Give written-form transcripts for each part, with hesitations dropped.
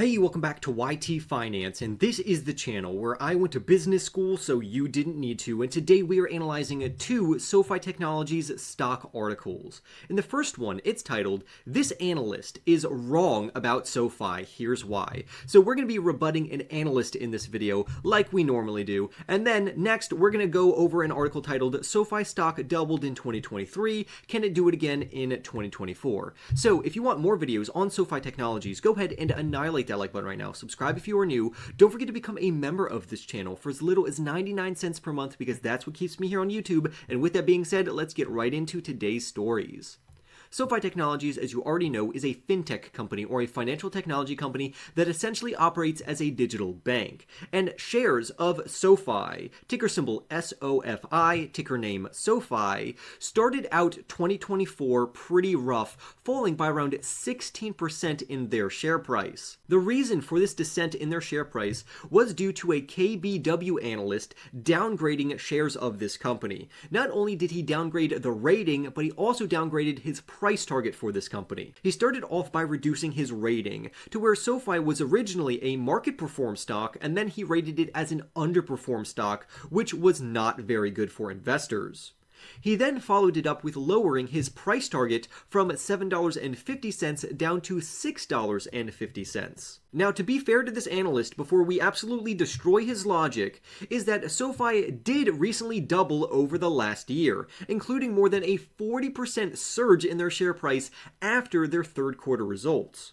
Hey, welcome back to YT Finance, and this is the channel where I went to business school so you didn't need to, and today we are analyzing two Sofi Technologies stock articles. In the first one, it's titled, "This Analyst is Wrong About Sofi, Here's Why." So we're going to be rebutting an analyst in this video, like we normally do, and then next we're going to go over an article titled, "Sofi Stock Doubled in 2023, Can It Do It Again in 2024?" So if you want more videos on Sofi Technologies, go ahead and annihilate that like button right now. Subscribe if you are new. Don't forget to become a member of this channel for as little as 99 cents per month because that's what keeps me here on YouTube. And with that being said, let's get right into today's stories. Sofi Technologies, as you already know, is a fintech company or a financial technology company that essentially operates as a digital bank. And shares of Sofi, ticker symbol SOFI, ticker name Sofi, started out 2024 pretty rough, falling by around 16% in their share price. The reason for this descent in their share price was due to a KBW analyst downgrading shares of this company. Not only did he downgrade the rating, but he also downgraded his price target for this company. He started off by reducing his rating to where Sofi was originally a market perform stock, and then he rated it as an underperform stock, which was not very good for investors. He then followed it up with lowering his price target from $7.50 down to $6.50. Now, to be fair to this analyst, before we absolutely destroy his logic, is that Sofi did recently double over the last year, including more than a 40% surge in their share price after their third quarter results.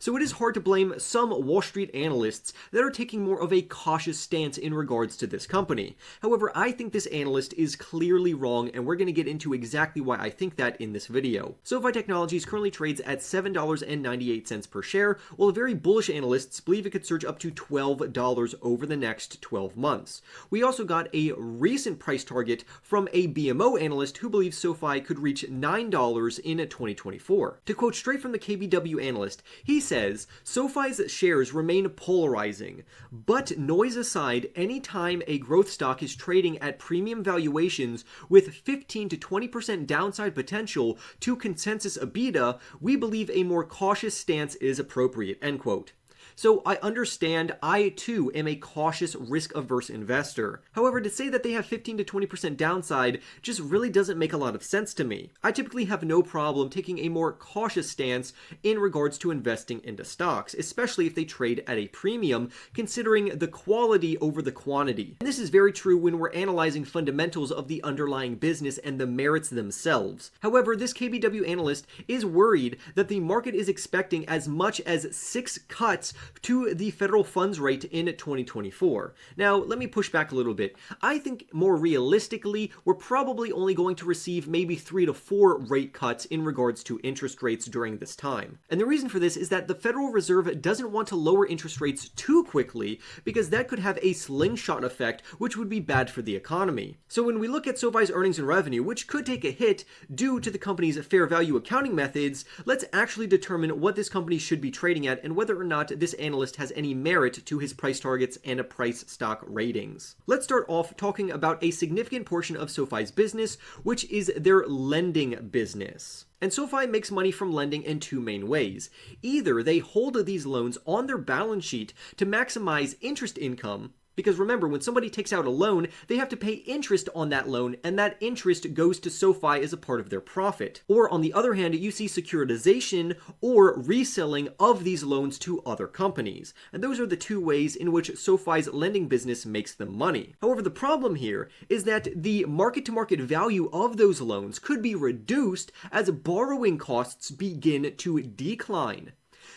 So it is hard to blame some Wall Street analysts that are taking more of a cautious stance in regards to this company. However, I think this analyst is clearly wrong, and we're going to get into exactly why I think that in this video. Sofi Technologies currently trades at $7.98 per share, while very bullish analysts believe it could surge up to $12 over the next 12 months. We also got a recent price target from a BMO analyst who believes Sofi could reach $9 in 2024. To quote straight from the KBW analyst, he says, "Sofi's shares remain polarizing, but noise aside, anytime a growth stock is trading at premium valuations with 15 to 20% downside potential to consensus EBITDA, we believe a more cautious stance is appropriate," end quote. So I understand I too am a cautious, risk-averse investor. However, to say that they have 15 to 20% downside just really doesn't make a lot of sense to me. I typically have no problem taking a more cautious stance in regards to investing into stocks, especially if they trade at a premium, considering the quality over the quantity. And this is very true when we're analyzing fundamentals of the underlying business and the merits themselves. However, this KBW analyst is worried that the market is expecting as much as 6 cuts to the federal funds rate in 2024. Now, let me push back a little bit. I think more realistically, we're probably only going to receive maybe 3 to 4 rate cuts in regards to interest rates during this time. And the reason for this is that the Federal Reserve doesn't want to lower interest rates too quickly because that could have a slingshot effect, which would be bad for the economy. So when we look at Sofi's earnings and revenue, which could take a hit due to the company's fair value accounting methods, let's actually determine what this company should be trading at and whether or not this analyst has any merit to his price targets and price stock ratings. Let's start off talking about a significant portion of Sofi's business, which is their lending business. And Sofi makes money from lending in 2 main ways. Either they hold these loans on their balance sheet to maximize interest income, because remember, when somebody takes out a loan, they have to pay interest on that loan, and that interest goes to Sofi as a part of their profit. Or on the other hand, you see securitization or reselling of these loans to other companies. And those are the 2 ways in which Sofi's lending business makes them money. However, the problem here is that the market-to-market value of those loans could be reduced as borrowing costs begin to decline.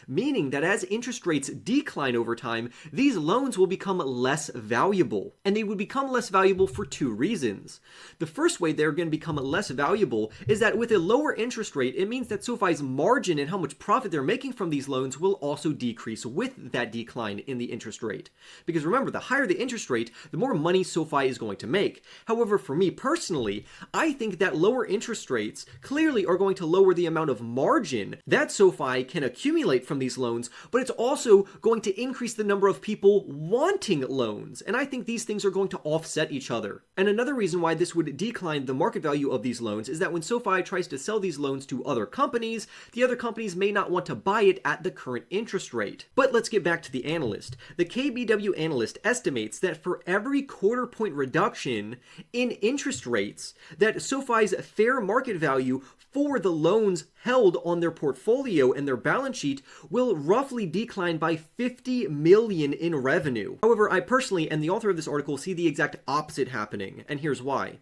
Meaning that as interest rates decline over time, these loans will become less valuable. And they would become less valuable for 2 reasons. The first way they're going to become less valuable is that with a lower interest rate, it means that Sofi's margin and how much profit they're making from these loans will also decrease with that decline in the interest rate. Because remember, the higher the interest rate, the more money Sofi is going to make. However, for me personally, I think that lower interest rates clearly are going to lower the amount of margin that Sofi can accumulate from on these loans, but it's also going to increase the number of people wanting loans. And I think these things are going to offset each other. And another reason why this would decline the market value of these loans is that when SoFi tries to sell these loans to other companies, the other companies may not want to buy it at the current interest rate. But let's get back to the analyst. The KBW analyst estimates that for every quarter point reduction in interest rates, that SoFi's fair market value for the loans held on their portfolio and their balance sheet will roughly decline by 50 million in revenue. However, I personally, and the author of this article, see the exact opposite happening, and here's why.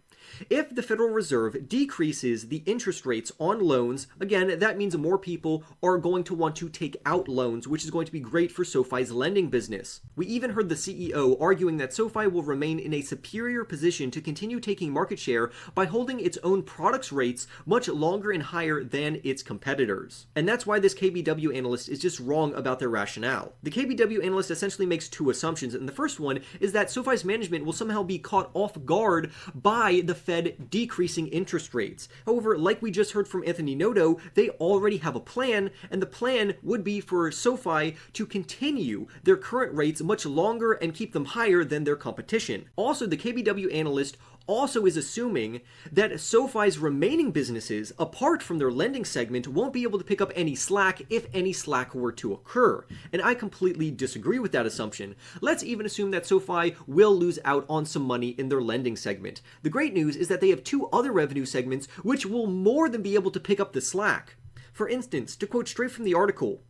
If the Federal Reserve decreases the interest rates on loans, again, that means more people are going to want to take out loans, which is going to be great for SoFi's lending business. We even heard the CEO arguing that SoFi will remain in a superior position to continue taking market share by holding its own products rates much longer and higher than its competitors. And that's why this KBW analyst is just wrong about their rationale. The KBW analyst essentially makes two assumptions, and the first one is that SoFi's management will somehow be caught off guard by the Fed decreasing interest rates. However, like we just heard from Anthony Noto, they already have a plan, and the plan would be for SoFi to continue their current rates much longer and keep them higher than their competition. Also, the KBW analyst also is assuming that SoFi's remaining businesses, apart from their lending segment, won't be able to pick up any slack if any slack were to occur. And I completely disagree with that assumption. Let's even assume that SoFi will lose out on some money in their lending segment. The great news is that they have two other revenue segments which will more than be able to pick up the slack. For instance, to quote straight from the article,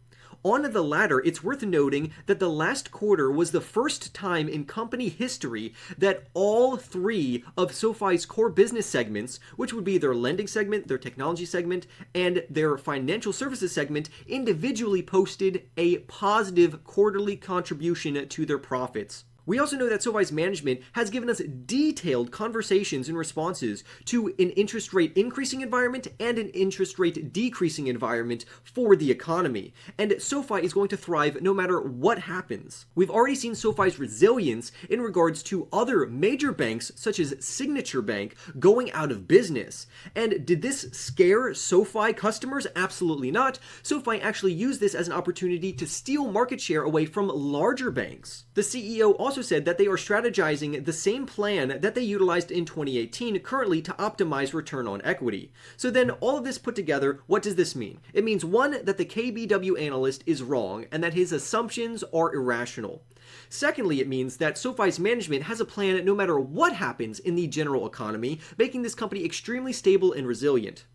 on the latter, it's worth noting that the last quarter was the first time in company history that all three of SoFi's core business segments, which would be their lending segment, their technology segment, and their financial services segment, individually posted a positive quarterly contribution to their profits. We also know that SoFi's management has given us detailed conversations and responses to an interest rate increasing environment and an interest rate decreasing environment for the economy. And SoFi is going to thrive no matter what happens. We've already seen SoFi's resilience in regards to other major banks such as Signature Bank going out of business. And did this scare SoFi customers? Absolutely not. SoFi actually used this as an opportunity to steal market share away from larger banks. The CEO also said that they are strategizing the same plan that they utilized in 2018 currently to optimize return on equity. So then all of this put together, what does this mean? It means one, that the KBW analyst is wrong and that his assumptions are irrational. Secondly, it means that SoFi's management has a plan no matter what happens in the general economy, making this company extremely stable and resilient.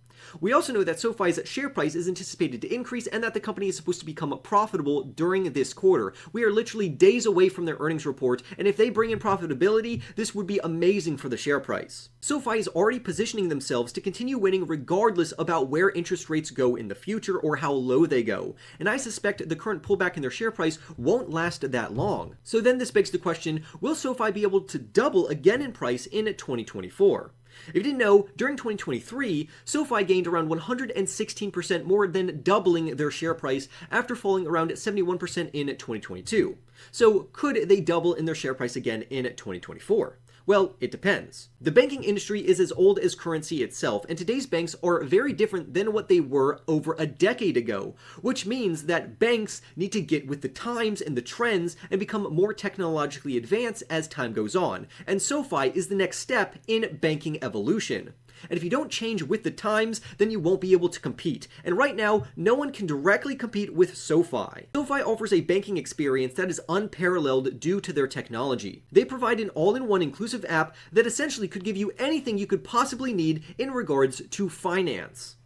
We also know that SoFi's share price is anticipated to increase and that the company is supposed to become profitable during this quarter. We are literally days away from their earnings report, and if they bring in profitability, this would be amazing for the share price. SoFi is already positioning themselves to continue winning regardless about where interest rates go in the future or how low they go, and I suspect the current pullback in their share price won't last that long. So then this begs the question, will SoFi be able to double again in price in 2024? If you didn't know, during 2023, SoFi gained around 116%, more than doubling their share price after falling around 71% in 2022. So could they double in their share price again in 2024? Well, it depends. The banking industry is as old as currency itself, and today's banks are very different than what they were over a decade ago, which means that banks need to get with the times and the trends and become more technologically advanced as time goes on, and SoFi is the next step in banking evolution. And if you don't change with the times, then you won't be able to compete. And right now, no one can directly compete with SoFi. SoFi offers a banking experience that is unparalleled due to their technology. They provide an all-in-one inclusive app that essentially could give you anything you could possibly need in regards to finance.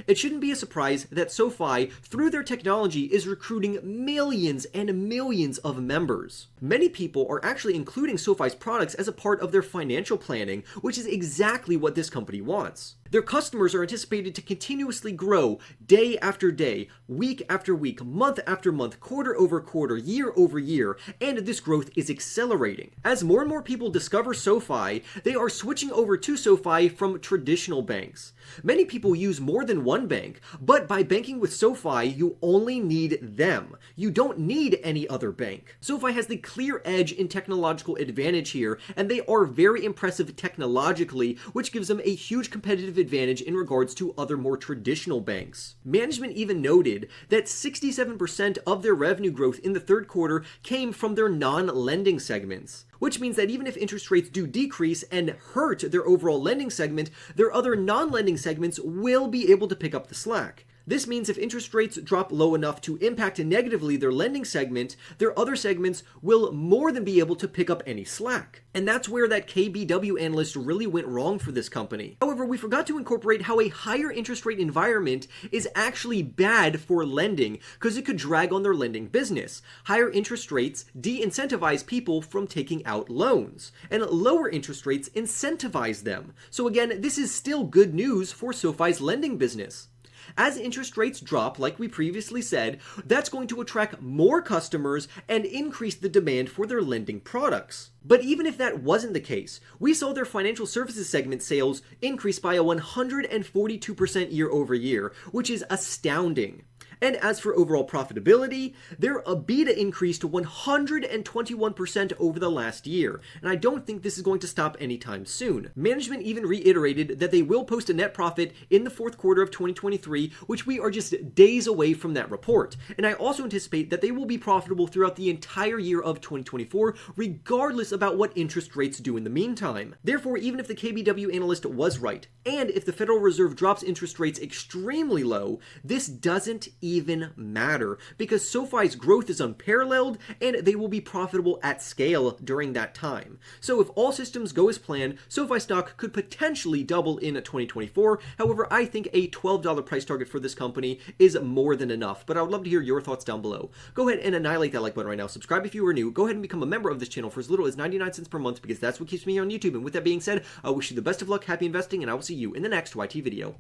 It shouldn't be a surprise that SoFi, through their technology, is recruiting millions and millions of members. Many people are actually including SoFi's products as a part of their financial planning, which is exactly what this company wants. Their customers are anticipated to continuously grow day after day, week after week, month after month, quarter over quarter, year over year, and this growth is accelerating. As more and more people discover SoFi, they are switching over to SoFi from traditional banks. Many people use more than one bank, but by banking with SoFi, you only need them. You don't need any other bank. SoFi has the clear edge in technological advantage here, and they are very impressive technologically, which gives them a huge competitive competitive advantage in regards to other more traditional banks. Management even noted that 67% of their revenue growth in the third quarter came from their non-lending segments, which means that even if interest rates do decrease and hurt their overall lending segment, their other non-lending segments will be able to pick up the slack. This means if interest rates drop low enough to impact negatively their lending segment, their other segments will more than be able to pick up any slack. And that's where that KBW analyst really went wrong for this company. However, we forgot to incorporate how a higher interest rate environment is actually bad for lending because it could drag on their lending business. Higher interest rates de-incentivize people from taking out loans, and lower interest rates incentivize them. So again, this is still good news for SoFi's lending business. As interest rates drop, like we previously said, that's going to attract more customers and increase the demand for their lending products. But even if that wasn't the case, we saw their financial services segment sales increase by a 142% year over year, which is astounding. And as for overall profitability, their EBITDA increased to 121% over the last year, and I don't think this is going to stop anytime soon. Management even reiterated that they will post a net profit in the fourth quarter of 2023, which we are just days away from that report. And I also anticipate that they will be profitable throughout the entire year of 2024, regardless about what interest rates do in the meantime. Therefore, even if the KBW analyst was right, and if the Federal Reserve drops interest rates extremely low, this doesn't even matter because SoFi's growth is unparalleled and they will be profitable at scale during that time. So if all systems go as planned, SoFi stock could potentially double in 2024. However, I think a $12 price target for this company is more than enough, but I would love to hear your thoughts down below. Go ahead and annihilate that like button right now. Subscribe if you are new. Go ahead and become a member of this channel for as little as 99 cents per month because that's what keeps me here on YouTube. And with that being said, I wish you the best of luck, happy investing, and I will see you in the next YT video.